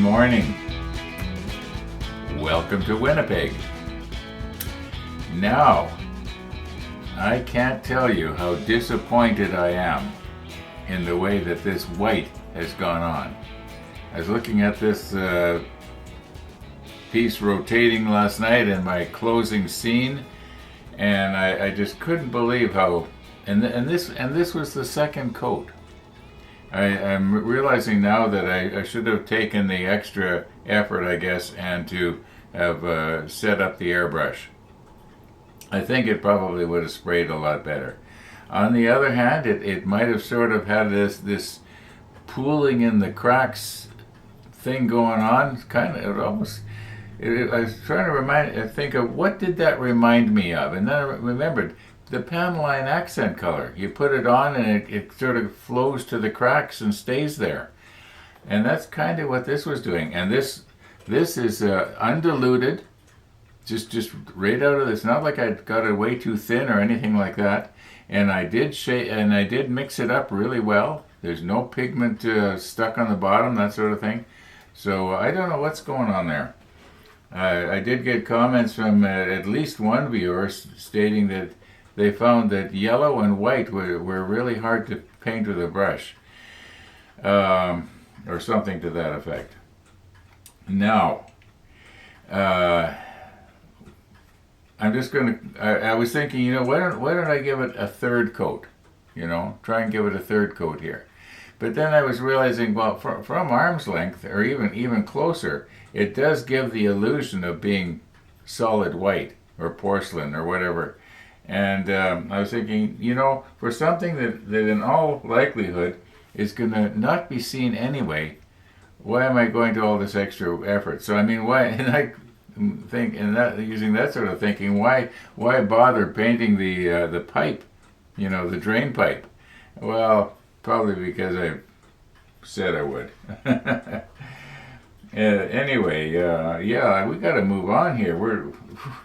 morning. Welcome to Winnipeg. Now, I can't tell you how disappointed I am in the way that this white has gone on. I was looking at this piece rotating last night in my closing scene, and I just couldn't believe how. And this was the second coat. I'm realizing now that I should have taken the extra effort, I guess, and to have set up the airbrush. I think it probably would have sprayed a lot better. On the other hand, it might have sort of had this pooling in the cracks thing going on. Kind of, I was trying to think of what did that remind me of, and then I remembered the Panaline accent color. You put it on and it sort of flows to the cracks and stays there. And that's kind of what this was doing. And this is undiluted, just right out of this. Not like I got it way too thin or anything like that. And I did mix it up really well. There's no pigment stuck on the bottom, that sort of thing. So I don't know what's going on there. I did get comments from at least one viewer stating that they found that yellow and white were really hard to paint with a brush, or something to that effect. Now, I'm just going to, I was thinking, why don't I give it a third coat? Try and give it a third coat here. But then I was realizing, well, from arm's length, or even closer, it does give the illusion of being solid white, or porcelain, or whatever. And I was thinking, for something that in all likelihood is going to not be seen anyway, why am I going to all this extra effort? So why? And I think, using that sort of thinking, why bother painting the pipe, the drain pipe? Well, probably because I said I would. Anyway, we got to move on here.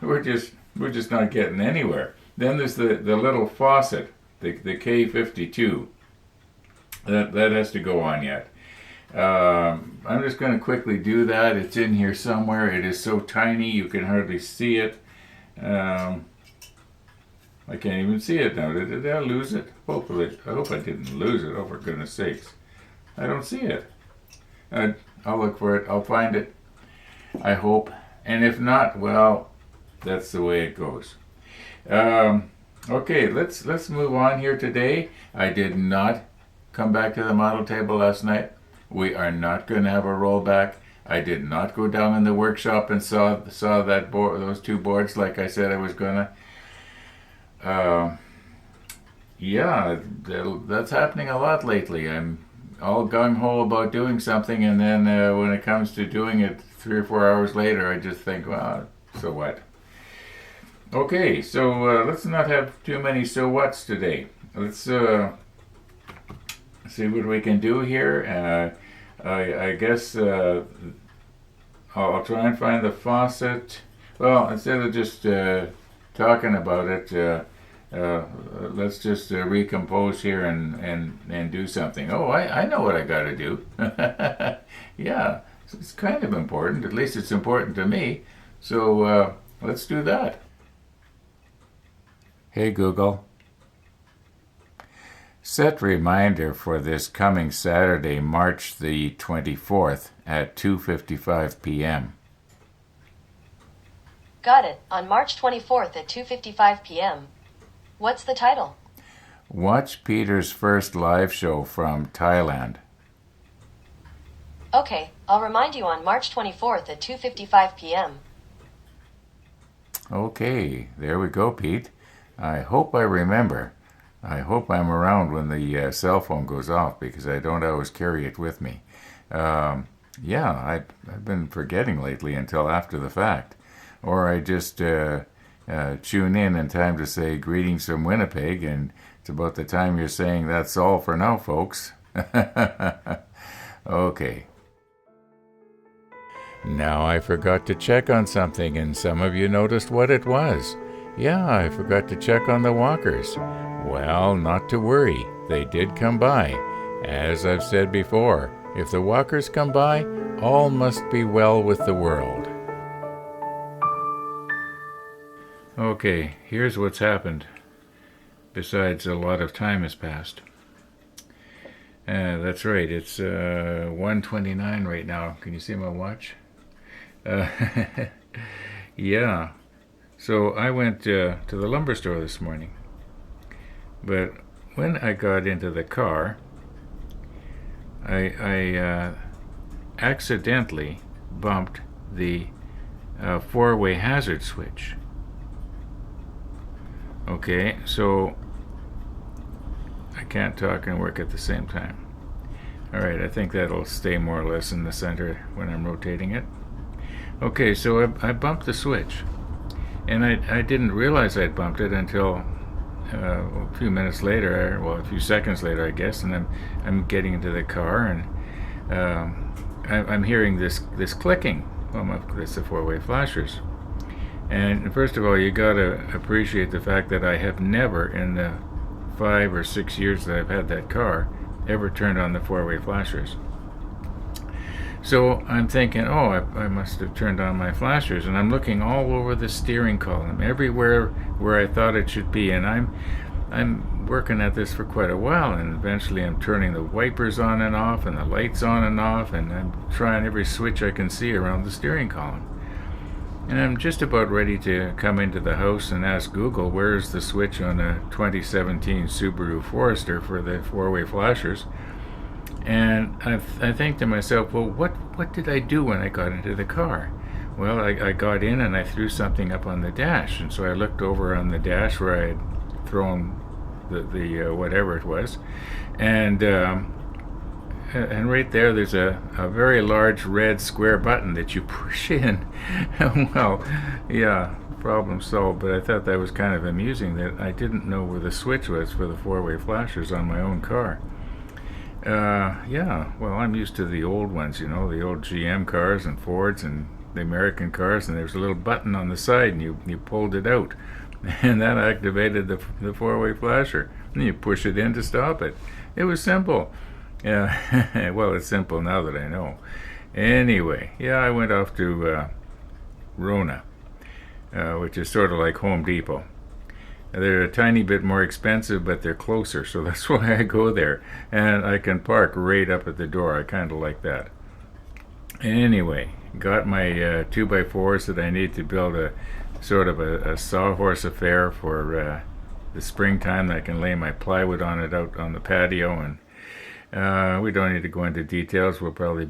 We're just not getting anywhere. Then there's the little faucet, the K52. That has to go on yet. I'm just going to quickly do that. It's in here somewhere. It is so tiny you can hardly see it. I can't even see it now. Did I lose it? Hopefully, I hope I didn't lose it. Oh, for goodness sakes. I don't see it. I'll look for it. I'll find it. I hope. And if not, well, that's the way it goes. Okay, let's move on here today. I did not come back to the model table last night. We are not going to have a rollback. I did not go down in the workshop and saw that board, those two boards, like I said I was gonna. That's happening a lot lately. I'm all gung-ho about doing something, and then when it comes to doing it 3 or 4 hours later, I just think, well, so what? Okay, so let's not have too many so whats today. Let's see what we can do here. I guess I'll try and find the faucet. Well, instead of just talking about it, let's just recompose here and do something. Oh, I know what I got to do. Yeah, it's kind of important. At least it's important to me. So let's do that. Hey Google, set reminder for this coming Saturday, March the 24th at 2:55 p.m. Got it. On March 24th at 2:55 p.m. What's the title? Watch Peter's first live show from Thailand. Okay, I'll remind you on March 24th at 2:55 p.m. Okay, there we go, Pete. I hope I remember. I hope I'm around when the cell phone goes off, because I don't always carry it with me. I've been forgetting lately until after the fact. Or I just tune in time to say greetings from Winnipeg, and it's about the time you're saying that's all for now, folks. Okay. Now I forgot to check on something, and some of you noticed what it was. Yeah, I forgot to check on the walkers. Well, not to worry. They did come by. As I've said before, if the walkers come by, all must be well with the world. Okay, here's what's happened. Besides, a lot of time has passed. That's right, it's 1:29 right now. Can you see my watch? Uh, yeah. So I went to the lumber store this morning. But when I got into the car, I accidentally bumped the four-way hazard switch. Okay, so I can't talk and work at the same time. Alright, I think that'll stay more or less in the center when I'm rotating it. Okay, so I bumped the switch. And I didn't realize I'd bumped it until a few minutes later, well, a few seconds later, I guess, and I'm getting into the car, and I'm hearing this clicking. Well, it's the four-way flashers. And first of all, you gotta appreciate the fact that I have never, in the 5 or 6 years that I've had that car, ever turned on the four-way flashers. So I'm thinking, oh, I must have turned on my flashers, and I'm looking all over the steering column, everywhere where I thought it should be, and I'm working at this for quite a while, and eventually I'm turning the wipers on and off, and the lights on and off, and I'm trying every switch I can see around the steering column. And I'm just about ready to come into the house and ask Google, where's the switch on a 2017 Subaru Forester for the four-way flashers? And I think to myself, well, what did I do when I got into the car? Well, I got in and I threw something up on the dash, and so I looked over on the dash where I had thrown the whatever it was, and right there there's a very large red square button that you push in. Well, yeah, problem solved, but I thought that was kind of amusing that I didn't know where the switch was for the four-way flashers on my own car. Yeah, well, I'm used to the old ones, the old GM cars and Fords and the American cars, and there's a little button on the side, and you pulled it out, and that activated the four-way flasher, and you push it in to stop it. It was simple. Yeah, well, it's simple now that I know. Anyway, yeah, I went off to Rona, which is sort of like Home Depot. They're a tiny bit more expensive, but they're closer, so that's why I go there. And I can park right up at the door. I kind of like that. Anyway, got my 2x4s that I need to build a sort of a sawhorse affair for the springtime. I can lay my plywood on it out on the patio, and we don't need to go into details. You'll probably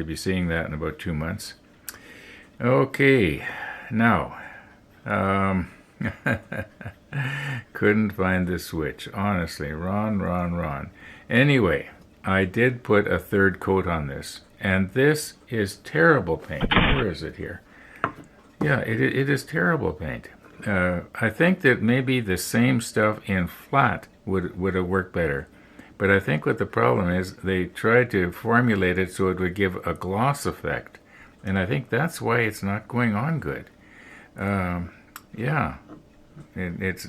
be seeing that in about 2 months. Okay, now, couldn't find the switch. Honestly, Ron. Anyway, I did put a third coat on this, and this is terrible paint. Where is it here? Yeah, it is terrible paint. I think that maybe the same stuff in flat would have worked better. But I think what the problem is, they tried to formulate it so it would give a gloss effect. And I think that's why it's not going on good. Yeah, it's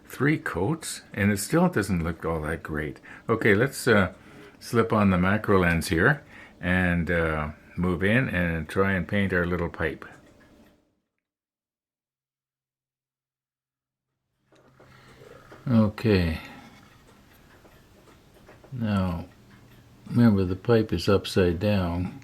3 coats, and it still doesn't look all that great. Okay, let's slip on the macro lens here and move in and try and paint our little pipe. Okay. Now, remember the pipe is upside down.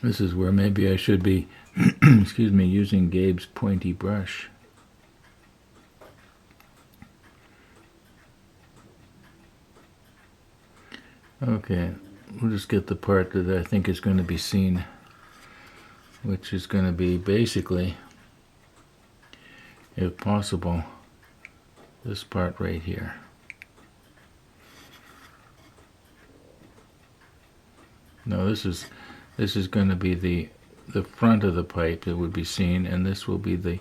This is where maybe I should be, excuse me, using Gabe's pointy brush. Okay, we'll just get the part that I think is going to be seen, which is going to be basically, if possible, this part right here. No, this is going to be the front of the pipe that would be seen, and this will be the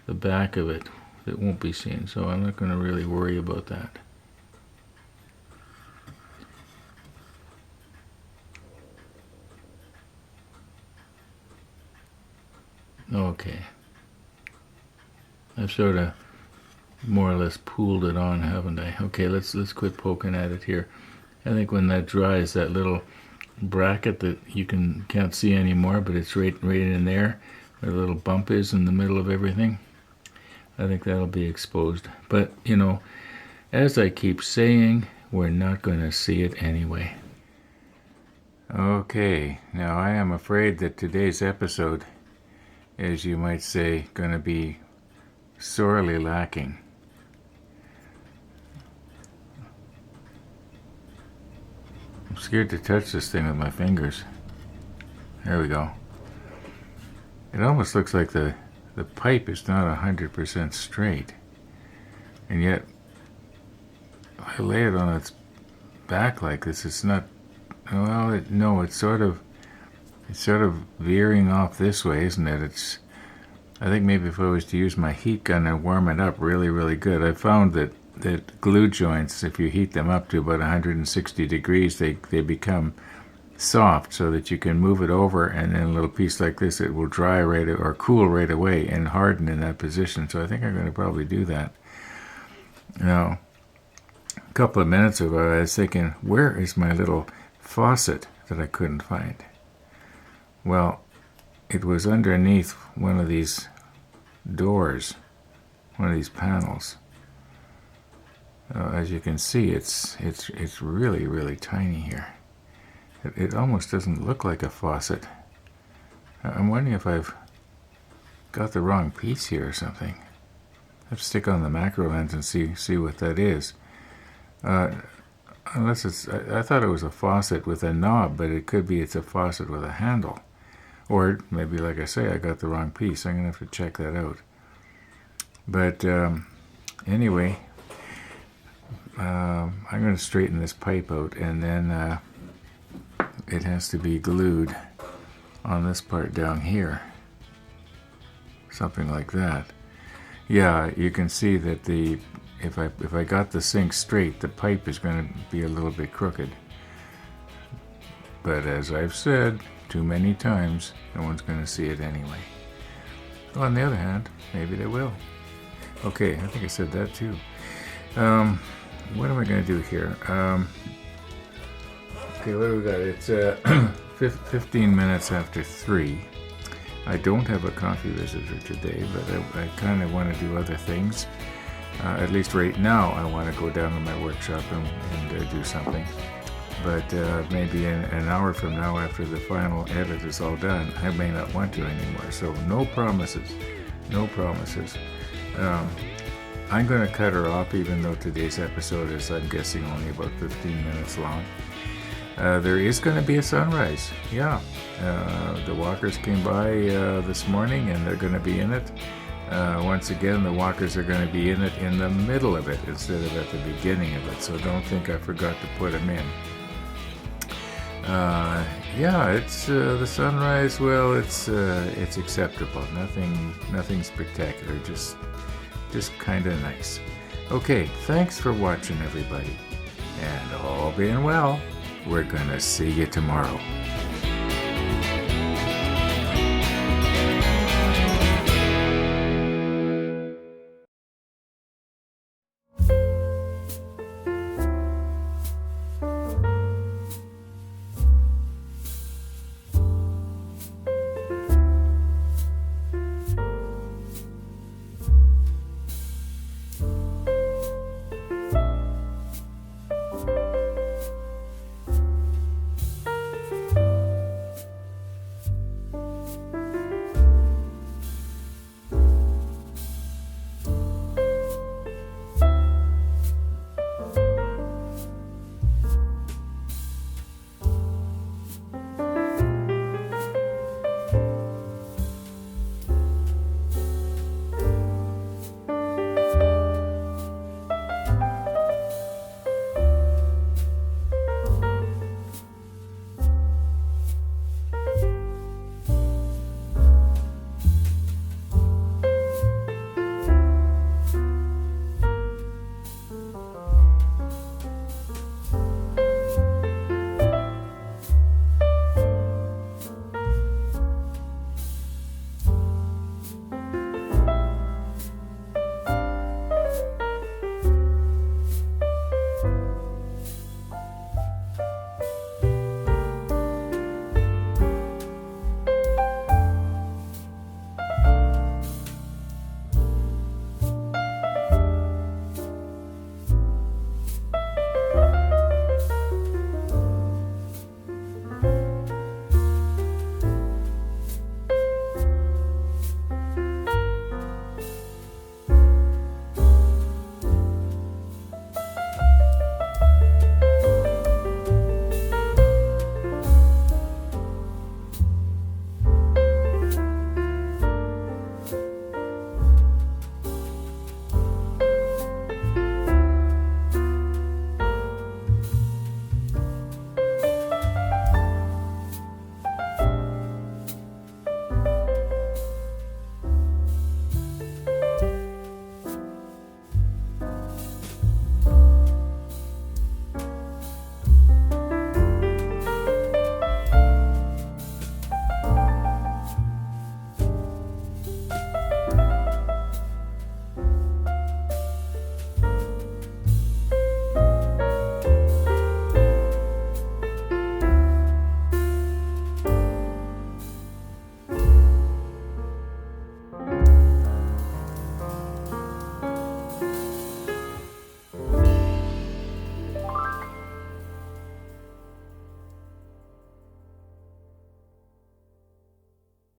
back of it, it won't be seen, so I'm not going to really worry about that. Okay. I've sort of more or less pooled it on, haven't I? Okay, let's quit poking at it here. I think when that dries, that little bracket that you can't see anymore, but it's right in there, where the little bump is in the middle of everything, I think that'll be exposed. But, you know, as I keep saying, we're not going to see it anyway. Okay, now I am afraid that today's episode, as you might say, going to be sorely lacking. I'm scared to touch this thing with my fingers. There we go. It almost looks like the pipe is not 100% straight. And yet, if I lay it on its back like this, it's not, well, no, it's sort of veering off this way, isn't it? I think maybe if I was to use my heat gun and warm it up really, really good, I found that glue joints, if you heat them up to about 160 degrees, they become soft so that you can move it over, and then a little piece like this, it will dry or cool right away and harden in that position. So I think I'm going to probably do that. Now, a couple of minutes ago, I was thinking, where is my little faucet that I couldn't find? Well, it was underneath one of these doors, one of these panels. As you can see, it's really, really tiny here. It almost doesn't look like a faucet. I'm wondering if I've got the wrong piece here or something. I have to stick on the macro lens and see what that is. Unless I thought it was a faucet with a knob, but it could be it's a faucet with a handle. Or maybe, like I say, I got the wrong piece. I'm going to have to check that out. But anyway, I'm going to straighten this pipe out, and then it has to be glued on this part down here. Something like that. Yeah, you can see that if I got the sink straight, the pipe is going to be a little bit crooked. But as I've said too many times, no one's going to see it anyway. Well, on the other hand, maybe they will. Okay, I think I said that too. What am I going to do here? Okay, what do we got? It's 15 minutes after 3. I don't have a coffee visitor today, but I kind of want to do other things. At least right now, I want to go down to my workshop and do something. But maybe an hour from now, after the final edit is all done, I may not want to anymore. So no promises. No promises. I'm going to cut her off, even though today's episode is, I'm guessing, only about 15 minutes long. There is going to be a sunrise. Yeah. The walkers came by this morning, and they're going to be in it. Once again, the walkers are going to be in it in the middle of it instead of at the beginning of it. So don't think I forgot to put them in. Yeah, it's the sunrise. Well, it's acceptable. Nothing spectacular. Just kind of nice. Okay, thanks for watching, everybody. And all being well, we're gonna see you tomorrow.